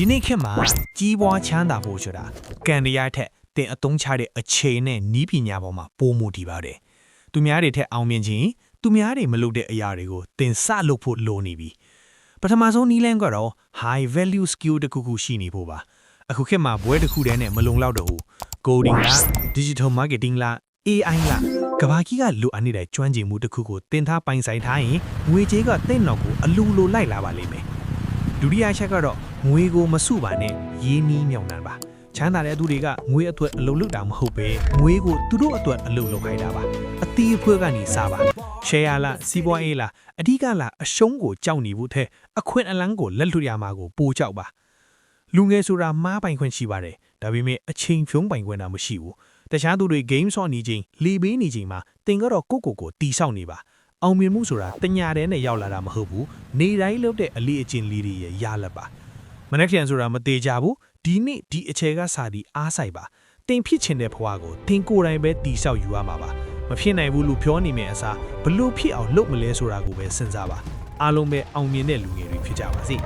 ဒီနေ့ခေတ်မှာကြီးပွားချမ်းသာဖို့ဆိုတာကန်ရရထက်တင်အတုံးချတဲ့အချိန်နဲ့နီးပညာပေါ်မှာပိုမှုတည်ပါတယ်။သူများတွေထက်အောင်မြင်ခြင်းသူများတွေမလုပ်တဲ့အရာတွေကိုတင်စလုပ်ဖို့လိုနေပြီ။ပထမဆုံးနီးလန်းကတော့ high value skill တခုခုရှိနေဖို့ပါ။အခုခေတ်မှာဘွဲတစ်ခုတည်းနဲ့မလုံလောက်တော့ဘူး။ coding လား digital marketing လား AI လားကဘာကြီးကလိုအပ်နေတဲ့ကျွမ်းကျင်မှုတစ်ခုကိုတင်ထားပိုင်ဆိုင်ထားရင်ငွေကြေးကတင့်တော်ကိုအလူလိုလိုက်လာပါလိမ့်မယ်။ဒုတိယချက်ကတော့ငွေကိုမစုပါနဲ့ရင်းနှီးမြောင်နှံပါချမ်းသာတဲ့သူတွေကငွေအတွက်အလုပ်လုပ်တာမဟုတ်ပဲငွေကိုသူတို့အတွက်အလုပ်လုပ်ခိုင်းတာပါအတီးအဖွဲကနေစားပါ share လားစီးပွားရေးလားအဓိကလားအရှုံးကိုကြောက်နေဖို့ထဲအခွင့်အလန်းကိုလက်လွတ်ရမှာကိုပိုကြောက်ပါလူငယ်ဆိုတာမားပိုင်ခွင့်ရှိပါတယ်ဒါပေမဲ့အချိန်ဖြုံးပိုင်ခွင့်တာမရှိဘူးတခြားသူတွေ game ဆော့နေချိန်လေပေးနေချိန်မှာတင်ကတော့ကိုတီဆောက်နေပါအောင်မြင်မှုဆိုတာတညာတဲ့နဲ့ရောက်လာတာမဟုတ်ဘူးနေတိုင်းလုပ်တဲ့အလေးအကျင့်လေးတွေရရလက်ပါမနေ့ကဆိုတာမသေးကြဘူးဒီနေ့ဒီအခြေကစာဒီအားဆိုင်ပါတင်ဖြစ်ချင်တဲ့ဘဝကိုတင်ကိုယ်တိုင်ပဲတီဆောက်ယူရမှာပါမဖြစ်နိုင်ဘူးလို့ပြောနေမယ့်အစားဘလို့ဖြစ်အောင်လုပ်မလဲဆိုတာကိုပဲစဉ်းစားပါအားလုံးပဲအောင်မြင်တဲ့လူငယ်တွေဖြစ်ကြပါစေ